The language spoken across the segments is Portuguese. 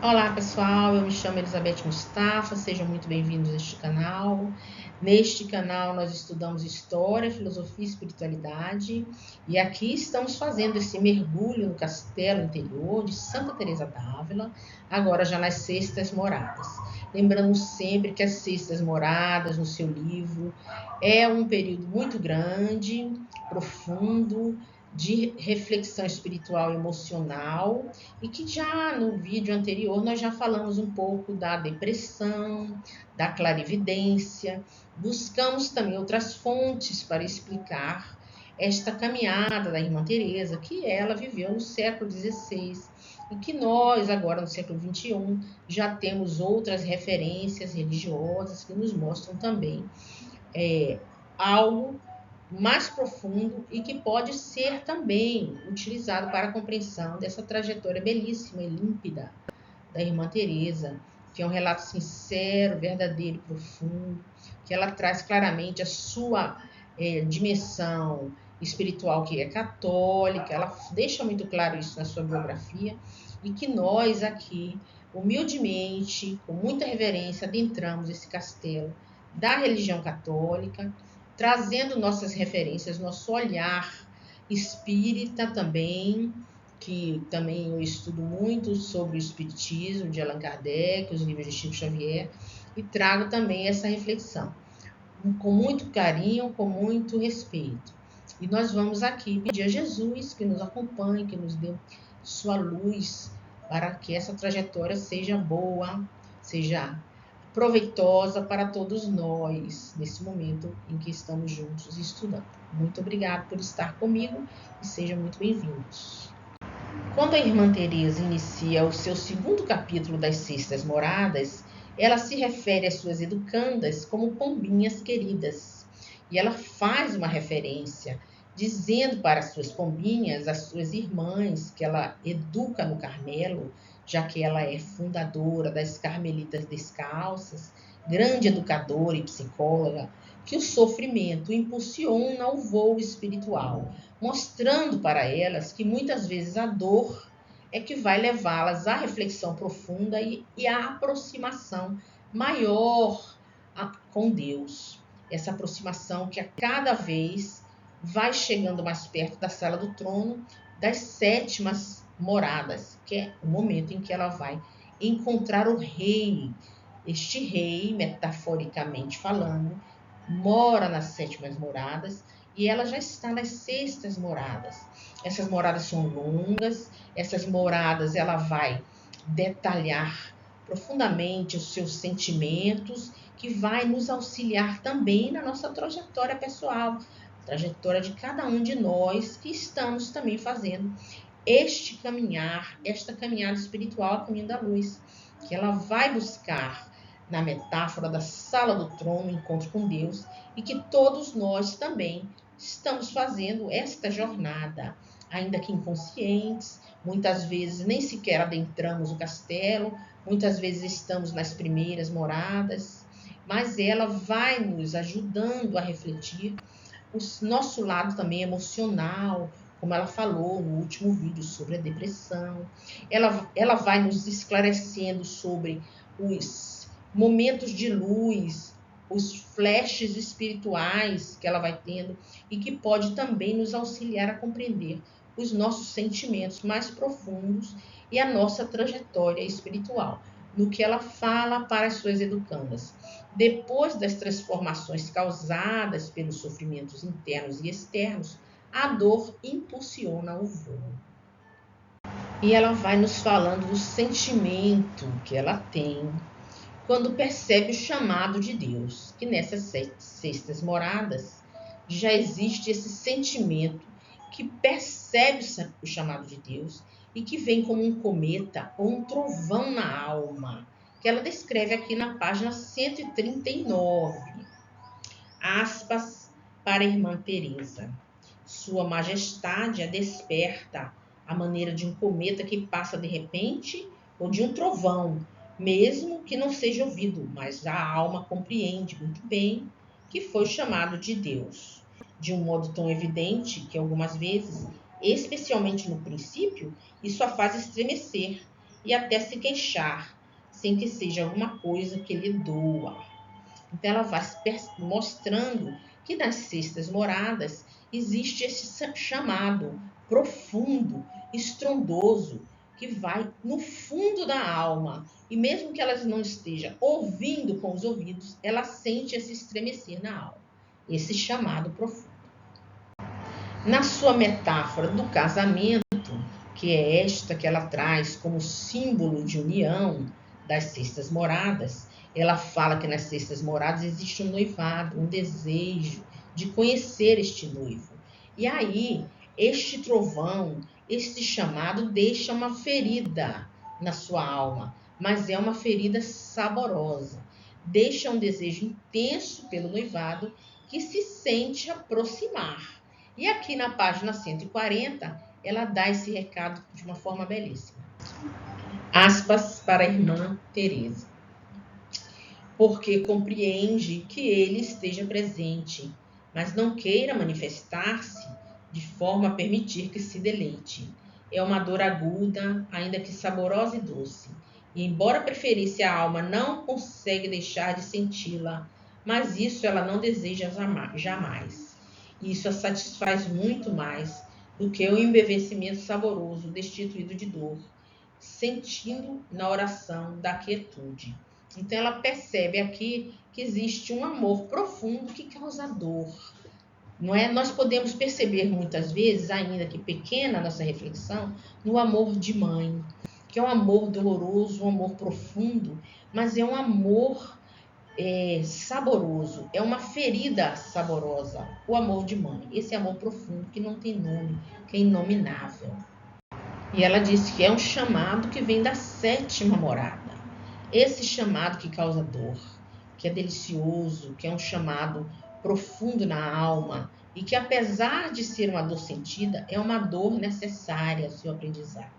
Olá pessoal, eu me chamo Elizabeth Mustafa, sejam muito bem-vindos a este canal. Neste canal nós estudamos História, Filosofia e Espiritualidade e aqui estamos fazendo esse mergulho no castelo interior de Santa Teresa d'Ávila, agora já nas Sextas Moradas. Lembrando sempre que as Sextas Moradas, no seu livro, é um período muito grande, profundo, de reflexão espiritual e emocional, e que já no vídeo anterior nós já falamos um pouco da depressão, da clarividência, buscamos também outras fontes para explicar esta caminhada da Irmã Teresa, que ela viveu no século XVI e que nós, agora no século XXI, já temos outras referências religiosas que nos mostram também algo mais profundo e que pode ser também utilizado para a compreensão dessa trajetória belíssima e límpida da Irmã Teresa, que é um relato sincero, verdadeiro e profundo, que ela traz claramente a sua dimensão espiritual, que é católica, ela deixa muito claro isso na sua biografia, e que nós aqui, humildemente, com muita reverência, adentramos esse castelo da religião católica, trazendo nossas referências, nosso olhar espírita também, que também eu estudo muito sobre o espiritismo de Allan Kardec, os livros de Chico Xavier, e trago também essa reflexão, com muito carinho, com muito respeito. E nós vamos aqui pedir a Jesus que nos acompanhe, que nos dê sua luz, para que essa trajetória seja boa, seja proveitosa para todos nós, nesse momento em que estamos juntos estudando. Muito obrigada por estar comigo e sejam muito bem-vindos. Quando a Irmã Teresa inicia o seu segundo capítulo das Sextas Moradas, ela se refere às suas educandas como pombinhas queridas. E ela faz uma referência, dizendo para as suas pombinhas, as suas irmãs, que ela educa no Carmelo, já que ela é fundadora das Carmelitas Descalças, grande educadora e psicóloga, que o sofrimento impulsiona o voo espiritual, mostrando para elas que muitas vezes a dor é que vai levá-las à reflexão profunda e à aproximação maior com Deus. Essa aproximação que a cada vez vai chegando mais perto da sala do trono, das sétimas moradas, que é o momento em que ela vai encontrar o rei. Este rei, metaforicamente falando, mora nas sétimas moradas e ela já está nas sextas moradas. Essas moradas são longas, essas moradas ela vai detalhar profundamente os seus sentimentos, que vai nos auxiliar também na nossa trajetória pessoal, trajetória de cada um de nós que estamos também fazendo este caminhar, esta caminhada espiritual a caminho da luz, que ela vai buscar na metáfora da sala do trono, o encontro com Deus, e que todos nós também estamos fazendo esta jornada, ainda que inconscientes, muitas vezes nem sequer adentramos o castelo, muitas vezes estamos nas primeiras moradas, mas ela vai nos ajudando a refletir o nosso lado também emocional, como ela falou no último vídeo sobre a depressão. Ela vai nos esclarecendo sobre os momentos de luz, os flashes espirituais que ela vai tendo e que pode também nos auxiliar a compreender os nossos sentimentos mais profundos e a nossa trajetória espiritual, no que ela fala para as suas educandas. Depois das transformações causadas pelos sofrimentos internos e externos, a dor impulsiona o voo. E ela vai nos falando do sentimento que ela tem quando percebe o chamado de Deus, que nessas sextas moradas já existe esse sentimento que percebe o chamado de Deus e que vem como um cometa ou um trovão na alma, que ela descreve aqui na página 139. Aspas para a Irmã Teresa. Sua Majestade a desperta à maneira de um cometa que passa de repente ou de um trovão, mesmo que não seja ouvido, mas a alma compreende muito bem que foi chamado de Deus, de um modo tão evidente que algumas vezes, especialmente no princípio, isso a faz estremecer e até se queixar, sem que seja alguma coisa que lhe doa. Então ela vai mostrando que nas sextas moradas existe esse chamado profundo, estrondoso, que vai no fundo da alma. E mesmo que ela não esteja ouvindo com os ouvidos, ela sente esse estremecer na alma, esse chamado profundo. Na sua metáfora do casamento, que é esta que ela traz como símbolo de união das sextas moradas, ela fala que nas sextas moradas existe um noivado, um desejo de conhecer este noivo. E aí, este trovão, este chamado deixa uma ferida na sua alma, mas é uma ferida saborosa. Deixa um desejo intenso pelo noivado que se sente aproximar. E aqui na página 140, ela dá esse recado de uma forma belíssima. Aspas para a irmã Teresa. Porque compreende que ele esteja presente, mas não queira manifestar-se de forma a permitir que se deleite. É uma dor aguda, ainda que saborosa e doce. E embora preferisse a alma, não consegue deixar de senti-la, mas isso ela não deseja jamais. Isso a satisfaz muito mais do que o embevecimento saboroso, destituído de dor, sentindo na oração da quietude. Então ela percebe aqui que existe um amor profundo que causa dor. Não é? Nós podemos perceber muitas vezes, ainda que pequena a nossa reflexão, no amor de mãe, que é um amor doloroso, um amor profundo, mas é um amor saboroso, é uma ferida saborosa, o amor de mãe, esse amor profundo que não tem nome, que é inominável. E ela disse que é um chamado que vem da sétima morada. Esse chamado que causa dor, que é delicioso, que é um chamado profundo na alma e que, apesar de ser uma dor sentida, é uma dor necessária ao seu aprendizado.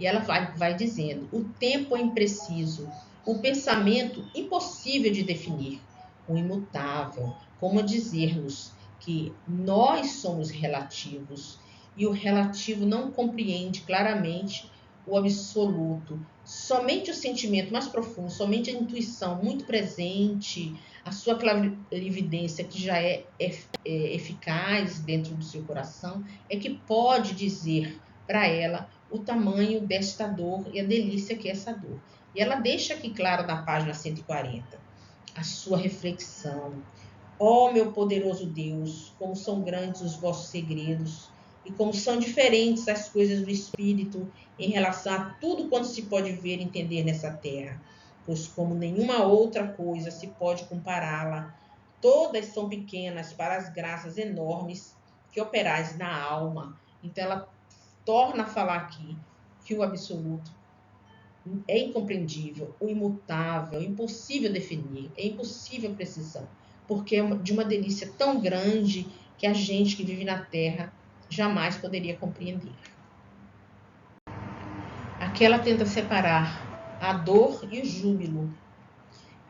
E ela vai dizendo: o tempo é impreciso, o pensamento impossível de definir, o imutável, como dizer-nos que nós somos relativos e o relativo não compreende claramente o absoluto. Somente o sentimento mais profundo, somente a intuição muito presente, a sua clarividência que já é eficaz dentro do seu coração, é que pode dizer para ela o tamanho desta dor e a delícia que é essa dor. E ela deixa aqui claro na página 140 a sua reflexão. Ó meu poderoso Deus, como são grandes os vossos segredos e como são diferentes as coisas do Espírito em relação a tudo quanto se pode ver e entender nessa terra, pois como nenhuma outra coisa se pode compará-la, todas são pequenas para as graças enormes que operais na alma. Então ela torna a falar aqui que o absoluto é incompreendível, o imutável, é impossível definir, é impossível precisão, porque é de uma delícia tão grande que a gente que vive na Terra jamais poderia compreender. Aqui ela tenta separar a dor e o júbilo.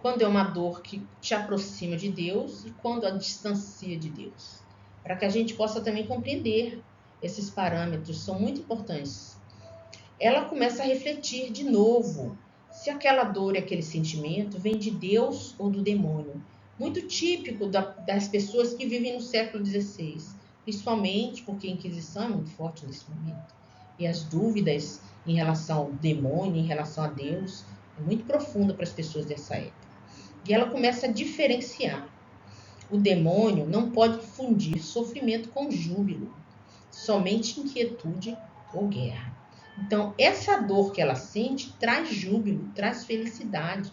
Quando é uma dor que te aproxima de Deus e quando a distancia de Deus. Para que a gente possa também compreender esses parâmetros, são muito importantes. Ela começa a refletir de novo se aquela dor e aquele sentimento vem de Deus ou do demônio. Muito típico das pessoas que vivem no século XVI, principalmente porque a Inquisição é muito forte nesse momento. E as dúvidas em relação ao demônio, em relação a Deus, é muito profunda para as pessoas dessa época. E ela começa a diferenciar. O demônio não pode fundir sofrimento com júbilo, somente inquietude ou guerra. Então, essa dor que ela sente traz júbilo, traz felicidade,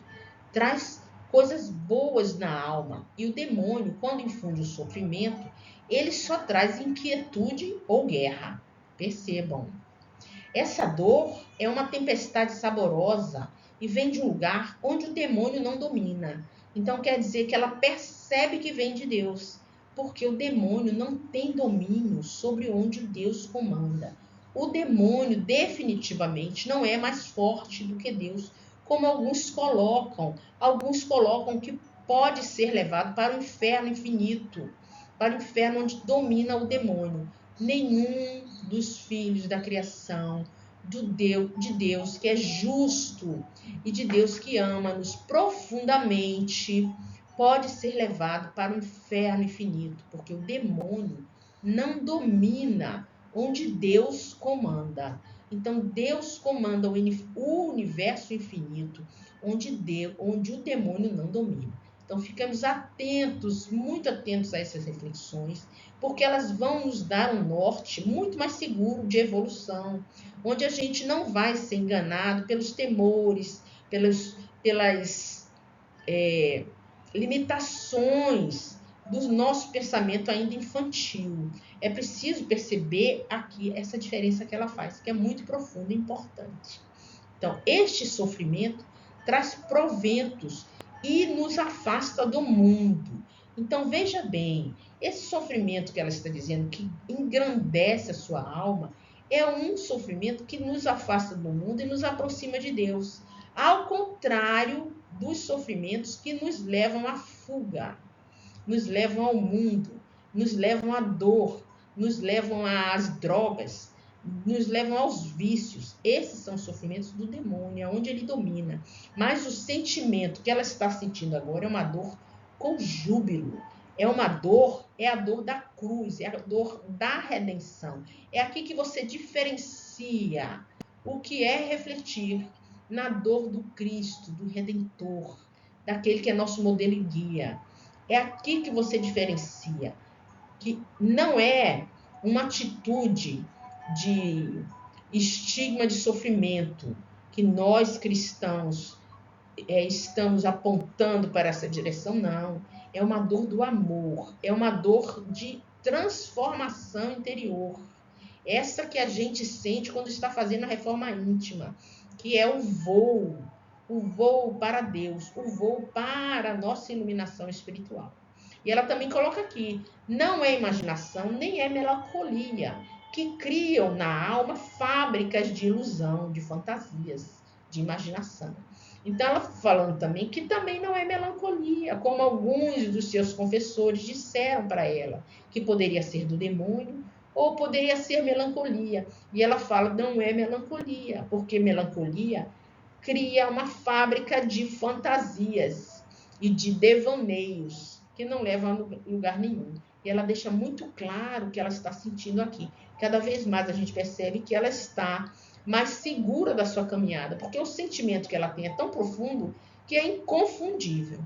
traz coisas boas na alma. E o demônio, quando infunde o sofrimento, ele só traz inquietude ou guerra. Percebam. Essa dor é uma tempestade saborosa e vem de um lugar onde o demônio não domina. Então, quer dizer que ela percebe que vem de Deus, porque o demônio não tem domínio sobre onde Deus comanda. O demônio definitivamente não é mais forte do que Deus, como alguns colocam. Alguns colocam que pode ser levado para o inferno infinito, para o inferno onde domina o demônio. Nenhum dos filhos da criação, de Deus que é justo e de Deus que ama-nos profundamente, pode ser levado para o inferno infinito, porque o demônio não domina onde Deus comanda. Então, Deus comanda o universo infinito, onde o demônio não domina. Então, ficamos atentos, muito atentos a essas reflexões, porque elas vão nos dar um norte muito mais seguro de evolução, onde a gente não vai ser enganado pelos temores, pelas limitações do nosso pensamento ainda infantil. É preciso perceber aqui essa diferença que ela faz, que é muito profunda e importante. Então, este sofrimento traz proventos e nos afasta do mundo. Então, veja bem, esse sofrimento que ela está dizendo, que engrandece a sua alma, é um sofrimento que nos afasta do mundo e nos aproxima de Deus. Ao contrário dos sofrimentos que nos levam à fuga, nos levam ao mundo, nos levam à dor, nos levam às drogas, nos levam aos vícios. Esses são os sofrimentos do demônio, onde ele domina. Mas o sentimento que ela está sentindo agora é uma dor com júbilo. É uma dor, é a dor da cruz, é a dor da redenção. É aqui que você diferencia o que é refletir na dor do Cristo, do Redentor, daquele que é nosso modelo e guia. É aqui que você diferencia, que não é uma atitude de estigma de sofrimento que nós cristãos estamos apontando para essa direção, não. É uma dor do amor, é uma dor de transformação interior. Essa que a gente sente quando está fazendo a reforma íntima, que é o voo para Deus, o voo para a nossa iluminação espiritual. E ela também coloca aqui, não é imaginação, nem é melancolia, que criam na alma fábricas de ilusão, de fantasias, de imaginação. Então, ela falando também que também não é melancolia, como alguns dos seus confessores disseram para ela, que poderia ser do demônio ou poderia ser melancolia. E ela fala, não é melancolia, porque melancolia cria uma fábrica de fantasias e de devaneios que não levam a lugar nenhum. E ela deixa muito claro o que ela está sentindo aqui. Cada vez mais a gente percebe que ela está mais segura da sua caminhada, porque o sentimento que ela tem é tão profundo que é inconfundível.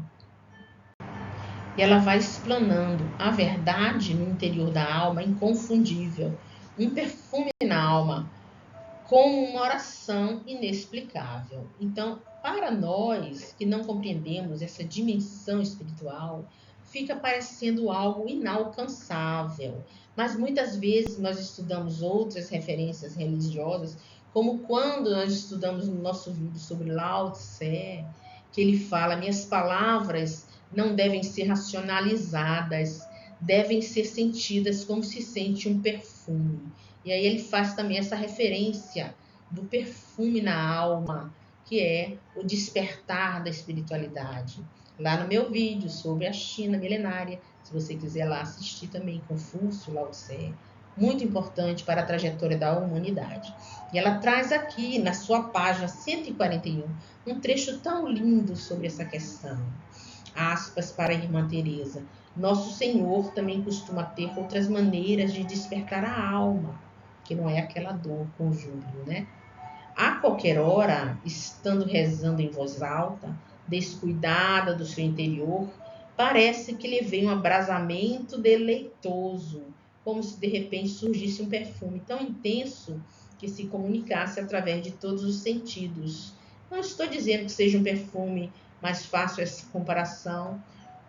E ela vai explanando a verdade no interior da alma, inconfundível, um perfume na alma, com uma oração inexplicável. Então, para nós que não compreendemos essa dimensão espiritual, fica parecendo algo inalcançável. Mas muitas vezes nós estudamos outras referências religiosas, como quando nós estudamos no nosso vídeo sobre Lao Tse, que ele fala, minhas palavras não devem ser racionalizadas, devem ser sentidas como se sente um perfume. E aí ele faz também essa referência do perfume na alma, que é o despertar da espiritualidade. Lá no meu vídeo sobre a China milenária, se você quiser lá assistir também, Confúcio, Lao Tse, muito importante para a trajetória da humanidade. E ela traz aqui, na sua página 141, um trecho tão lindo sobre essa questão. Aspas para a irmã Teresa. Nosso Senhor também costuma ter outras maneiras de despertar a alma, que não é aquela dor com júbilo, né? A qualquer hora, estando rezando em voz alta, descuidada do seu interior, parece que lhe vem um abrasamento deleitoso, como se de repente surgisse um perfume tão intenso que se comunicasse através de todos os sentidos. Não estou dizendo que seja um perfume, mas faço essa comparação,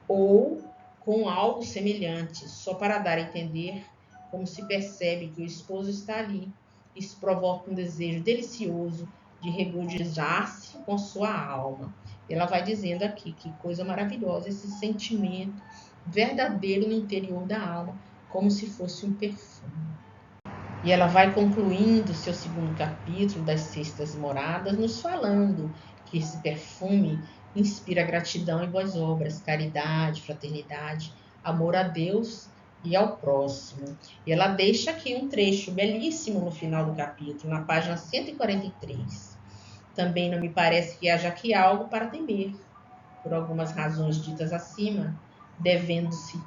ou com algo semelhante, só para dar a entender como se percebe que o esposo está ali. Isso provoca um desejo delicioso de regozijar-se com sua alma. Ela vai dizendo aqui que coisa maravilhosa esse sentimento verdadeiro no interior da alma, como se fosse um perfume. E ela vai concluindo seu segundo capítulo das Sextas Moradas, nos falando que esse perfume inspira gratidão em boas obras, caridade, fraternidade, amor a Deus e ao próximo. E ela deixa aqui um trecho belíssimo no final do capítulo, na página 143. Também não me parece que haja aqui algo para temer, por algumas razões ditas acima, devendo-se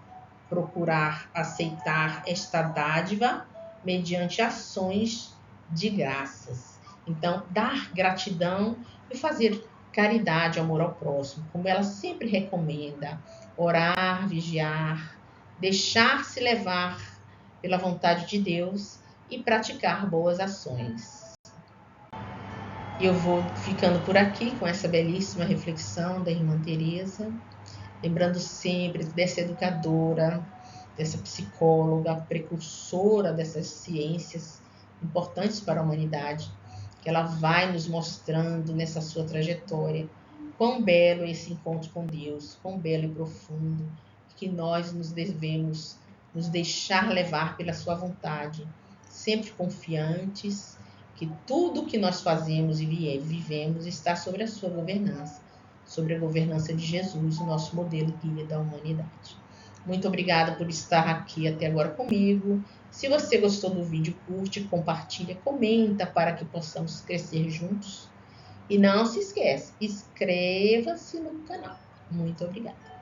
procurar aceitar esta dádiva mediante ações de graças. Então, dar gratidão e fazer caridade, amor ao próximo, como ela sempre recomenda, orar, vigiar, deixar-se levar pela vontade de Deus e praticar boas ações. Eu vou ficando por aqui com essa belíssima reflexão da irmã Teresa, lembrando sempre dessa educadora, dessa psicóloga, precursora dessas ciências importantes para a humanidade, que ela vai nos mostrando nessa sua trajetória quão belo é esse encontro com Deus, quão belo e profundo, que nós nos devemos nos deixar levar pela sua vontade, sempre confiantes que tudo que nós fazemos e vivemos está sobre a sua governança, sobre a governança de Jesus, o nosso modelo guia da humanidade. Muito obrigada por estar aqui até agora comigo. Se você gostou do vídeo, curte, compartilha, comenta para que possamos crescer juntos. E não se esqueça, inscreva-se no canal. Muito obrigada.